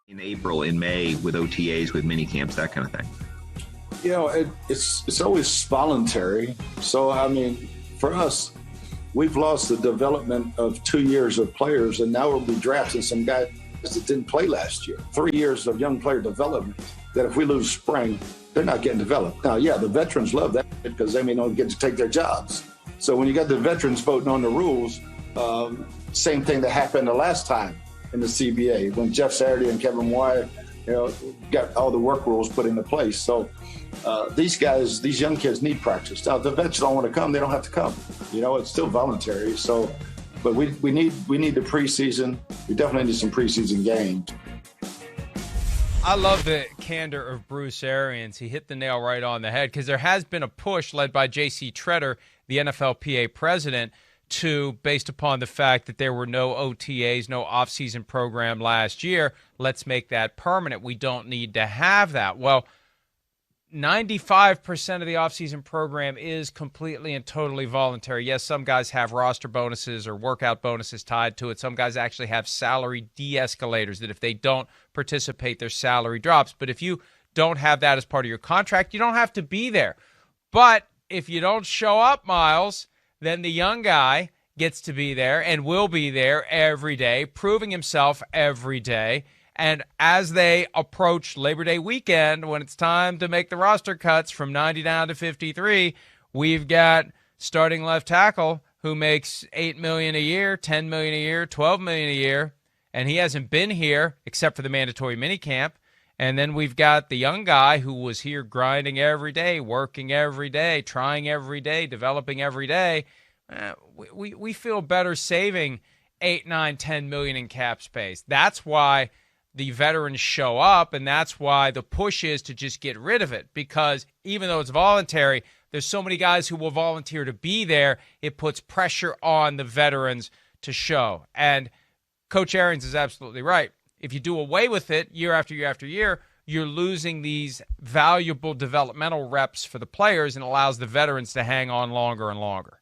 In April, in May, with OTAs, with mini camps, that kind of thing? It's always voluntary. So, I mean, for us, we've lost the development of 2 years of players, and now we'll be drafting some guys that didn't play last year. 3 years of young player development that if we lose spring, they're not getting developed. Now, yeah, the veterans love that because they may not get to take their jobs. So when you got the veterans voting on the rules, same thing that happened the last time in the CBA when Jeff Saturday and Kevin Wyatt, got all the work rules put into place. So these young kids need practice. Now, if the vets don't want to come, they don't have to come. It's still voluntary. So, but we need the preseason. We definitely need some preseason games. I love the candor of Bruce Arians. He hit the nail right on the head because there has been a push led by J.C. Tretter, the NFLPA president, based upon the fact that there were no OTAs, no off-season program last year, let's make that permanent. We don't need to have that. Well, 95% of the off-season program is completely and totally voluntary. Yes, some guys have roster bonuses or workout bonuses tied to it. Some guys actually have salary de-escalators that if they don't participate, their salary drops. But if you don't have that as part of your contract, you don't have to be there. But if you don't show up, Miles, then the young guy gets to be there and will be there every day, proving himself every day. And as they approach Labor Day weekend, when it's time to make the roster cuts from 90 down to 53, we've got starting left tackle who makes $8 million a year, $10 million a year, $12 million a year, and he hasn't been here except for the mandatory minicamp. And then we've got the young guy who was here grinding every day, working every day, trying every day, developing every day. We feel better saving 8, 9, 10 million in cap space. That's why the veterans show up, and that's why the push is to just get rid of it, because even though it's voluntary, there's so many guys who will volunteer to be there, it puts pressure on the veterans to show. And Coach Arians is absolutely right. If you do away with it year after year after year, you're losing these valuable developmental reps for the players and allows the veterans to hang on longer and longer.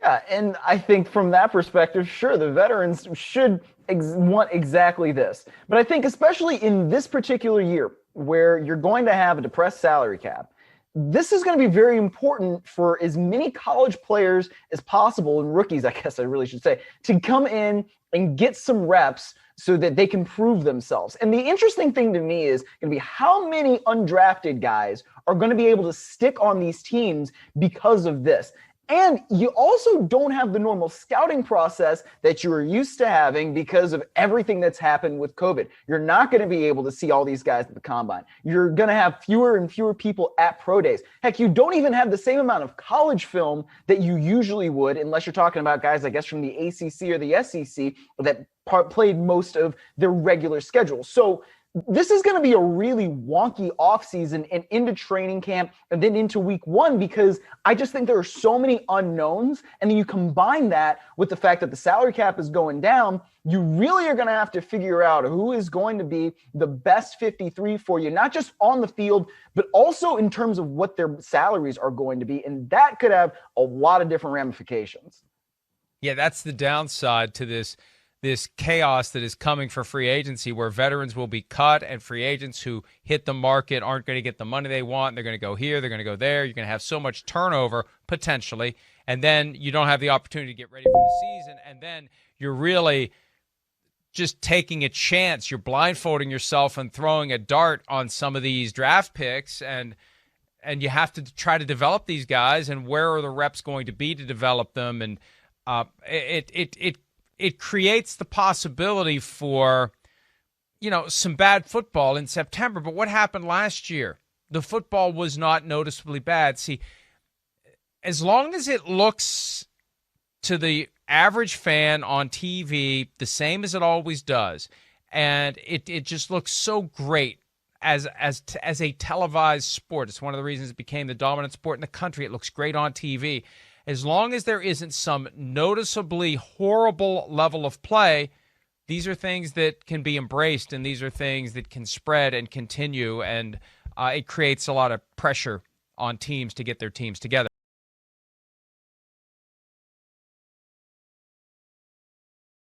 Yeah, and I think from that perspective, sure, the veterans should want exactly this. But I think especially in this particular year where you're going to have a depressed salary cap, this is going to be very important for as many college players as possible, and rookies, I guess I really should say, to come in and get some reps so that they can prove themselves. And the interesting thing to me is going to be how many undrafted guys are going to be able to stick on these teams because of this. And you also don't have the normal scouting process that you were used to having because of everything that's happened with COVID. You're not going to be able to see all these guys at the combine. You're going to have fewer and fewer people at pro days. Heck, you don't even have the same amount of college film that you usually would, unless you're talking about guys, I guess, from the ACC or the SEC that played most of their regular schedule. So this is going to be a really wonky offseason and into training camp and then into week one, because I just think there are so many unknowns. And then you combine that with the fact that the salary cap is going down, you really are going to have to figure out who is going to be the best 53 for you, not just on the field, but also in terms of what their salaries are going to be. And that could have a lot of different ramifications. Yeah, that's the downside to this chaos that is coming for free agency, where veterans will be cut and free agents who hit the market aren't going to get the money they want. They're going to go here, they're going to go there. You're going to have so much turnover potentially, and then you don't have the opportunity to get ready for the season, and then you're really just taking a chance. You're blindfolding yourself and throwing a dart on some of these draft picks, and you have to try to develop these guys, and where are the reps going to be to develop them? And it creates the possibility for, some bad football in September. But what happened last year? The football was not noticeably bad. See, as long as it looks to the average fan on TV the same as it always does, and it just looks so great as a televised sport. It's one of the reasons it became the dominant sport in the country. It looks great on TV. As long as there isn't some noticeably horrible level of play, these are things that can be embraced, and these are things that can spread and continue, and it creates a lot of pressure on teams to get their teams together.